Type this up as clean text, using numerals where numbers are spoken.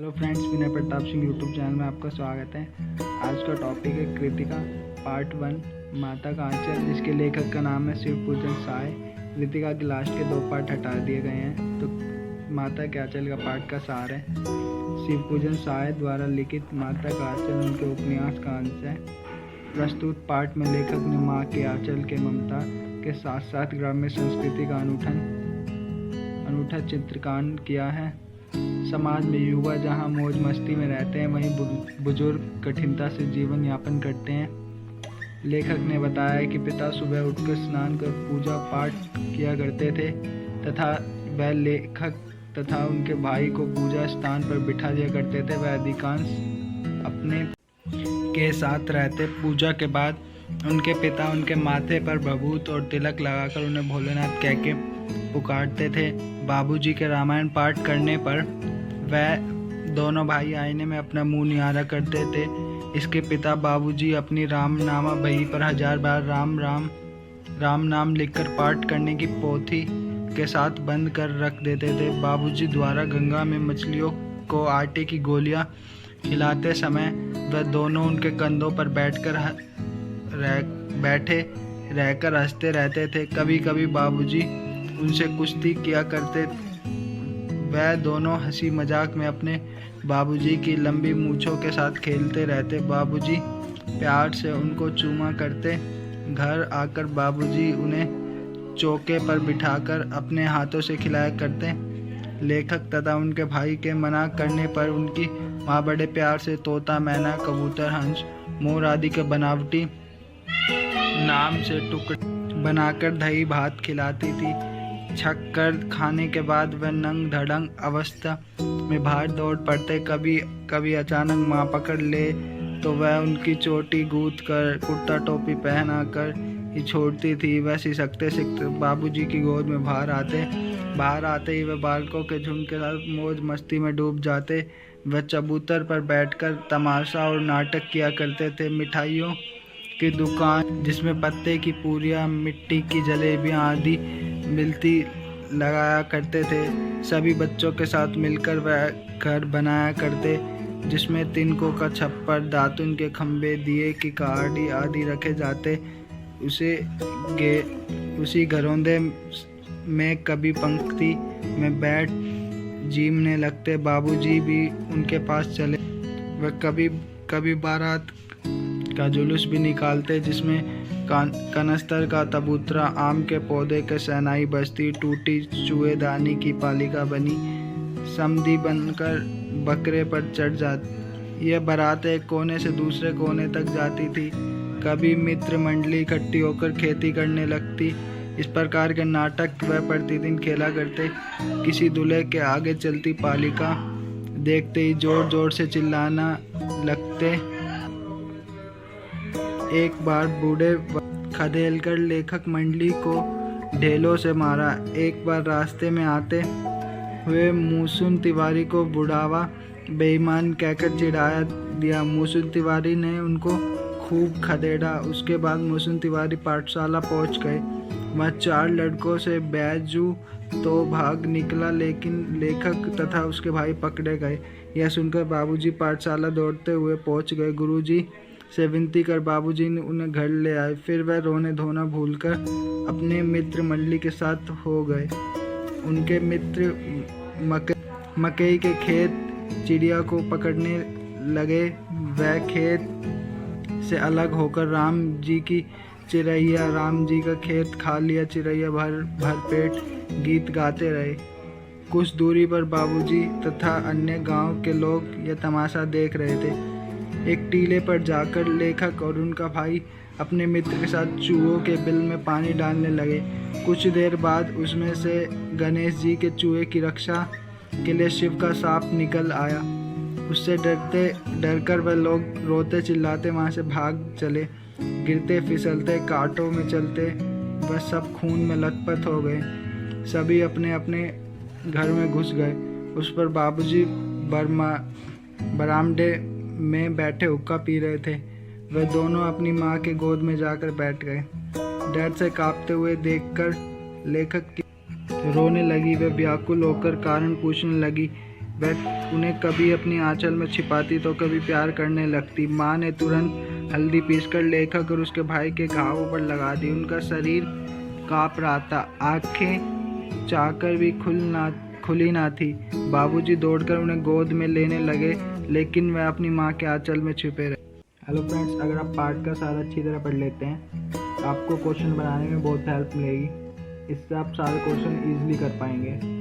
Hello friends, विनय Pratap Singh YouTube channel में आपका स्वागत है। आज का टॉपिक है कृतिका पार्ट 1 माता का आंचल, जिसके लेखक का नाम है शिव पूजन साय। कृतिका के लास्ट के 2 पार्ट हटा दिए गए हैं, तो माता के आंचल का पार्ट का सार है। शिव पूजन साय द्वारा लिखित माता का आंचल उनके उपन्यास का अंश है। प्रस्तुत पार्ट में लेखक ने माँ के आंचल के ममता के साथ साथ ग्राम्य संस्कृति का अनूठा चित्रण किया है। समाज में युवा जहां मौज मस्ती में रहते हैं, वहीं बुजुर्ग कठिनता से जीवन यापन करते हैं। लेखक ने बताया कि पिता सुबह उठकर स्नान कर पूजा पाठ किया करते थे तथा वह लेखक तथा उनके भाई को पूजा स्थान पर बिठा दिया करते थे। वह अधिकांश अपने के साथ रहते। पूजा के बाद उनके पिता उनके माथे पर भभूत और तिलक लगाकर उन्हें भोलेनाथ कह के पुकारते थे। बाबूजी के रामायण पाठ करने पर वह दोनों भाई आईने में अपना मुंह निहारा करते थे। इसके पिता बाबूजी अपनी रामनामा बही पर 1000 बार राम नाम लिखकर पाठ करने की पोथी के साथ बंद कर रख देते थे। बाबूजी द्वारा गंगा में मछलियों को आटे की गोलियां खिलाते समय वह दोनों उनके कंधों पर बैठे रहकर हंसते रहते थे। कभी कभी बाबूजी उनसे कुश्ती किया करते। वह दोनों हंसी मजाक में अपने बाबूजी की लंबी मूंछों के साथ खेलते रहते। बाबूजी प्यार से उनको चूमा करते। घर आकर बाबूजी उन्हें चौके पर बिठाकर अपने हाथों से खिलाया करते। लेखक तथा उनके भाई के मना करने पर उनकी माँ बड़े प्यार से तोता, मैना, कबूतर, हंस, मोर आदि के बनावटी नाम से टुकड़े बनाकर दही भात खिलाती थी। छक कर खाने के बाद वह नंग धड़ंग अवस्था में बाहर दौड़ पड़ते। कभी अचानक माँ पकड़ ले तो वह उनकी चोटी गूंथ कर, कुर्ता टोपी पहना कर ही छोड़ती थी। वह सिसकते बाबूजी की गोद में बाहर आते ही वह बालकों के झुंड के साथ मौज मस्ती में डूब जाते। वह चबूतर पर बैठकर तमाशा और नाटक किया करते थे। मिठाइयों की दुकान जिसमें पत्ते की पूरियाँ, मिट्टी की जलेबियाँ आदि मिलती लगाया करते थे। सभी बच्चों के साथ मिलकर वह घर बनाया करते, जिसमें तिनकों का छप्पर, दातुन के खंभे, दिए की कहाड़ी आदि रखे जाते। उसी घरौंदे में कभी पंक्ति में बैठ जीमने लगते। बाबूजी भी उनके पास चले। वह कभी बारात का जुलूस भी निकालते, जिसमें कनस्तर का तबूतरा, आम के पौधे के शहनाई बजती, टूटी चूहेदानी की पालिका बनी समधी बनकर बकरे पर चढ़ जाती। यह बारात एक कोने से दूसरे कोने तक जाती थी। कभी मित्र मंडली इकट्ठी होकर खेती करने लगती। इस प्रकार के नाटक वह प्रतिदिन खेला करते। किसी दूल्हे के आगे चलती पालिका देखते ही जोर जोर से चिल्लाना लगते। एक बार बूढ़े खदेलकर लेखक मंडली को ढेलों से मारा। एक बार रास्ते में आते हुए मूसुन तिवारी को बुढ़ावा बेईमान कहकर चिढ़ाया दिया। मूसुन तिवारी ने उनको खूब खदेड़ा। उसके बाद मूसुन तिवारी पाठशाला पहुंच गए। वहाँ 4 लड़कों से बैजू तो भाग निकला, लेकिन लेखक तथा उसके भाई पकड़े गए। यह सुनकर बाबूजी पाठशाला दौड़ते हुए पहुंच गए। गुरुजी से विनती कर बाबूजी ने उन्हें घर ले आए। फिर वह रोने धोना भूलकर अपने मित्र मंडली के साथ हो गए। उनके मित्र मकई के खेत चिड़िया को पकड़ने लगे। वह खेत से अलग होकर राम जी का खेत खा लिया चिरैया भर पेट गीत गाते रहे। कुछ दूरी पर बाबूजी तथा अन्य गांव के लोग यह तमाशा देख रहे थे। एक टीले पर जाकर लेखक और उनका भाई अपने मित्र के साथ चूहों के बिल में पानी डालने लगे। कुछ देर बाद उसमें से गणेश जी के चूहे की रक्षा के लिए शिव का सांप निकल आया। उससे डरकर वह लोग रोते चिल्लाते वहां से भाग चले। गिरते फिसलते कांटों में चलते वह सब खून में लथपथ हो गए। सभी अपने अपने घर में घुस गए। उस पर बाबूजी बरामदे में बैठे हुक्का पी रहे थे। वह दोनों अपनी माँ के गोद में जाकर बैठ गए। डर से कांपते हुए देखकर लेखक की रोने लगी। वह व्याकुल होकर कारण पूछने लगी। वह उन्हें कभी अपनी आंचल में छिपाती तो कभी प्यार करने लगती। माँ ने तुरंत हल्दी पीसकर लेखक और उसके भाई के घावों पर लगा दी। उनका शरीर काँप रहा था, आंखें चाहकर भी खुली ना थी। बाबूजी दौड़कर उन्हें गोद में लेने लगे, लेकिन वह अपनी माँ के आंचल में छिपे रहे। हेलो फ्रेंड्स, अगर आप पार्ट का सारा अच्छी तरह पढ़ लेते हैं तो आपको क्वेश्चन बनाने में बहुत हेल्प मिलेगी। इससे आप सारे क्वेश्चन ईजिली कर पाएंगे।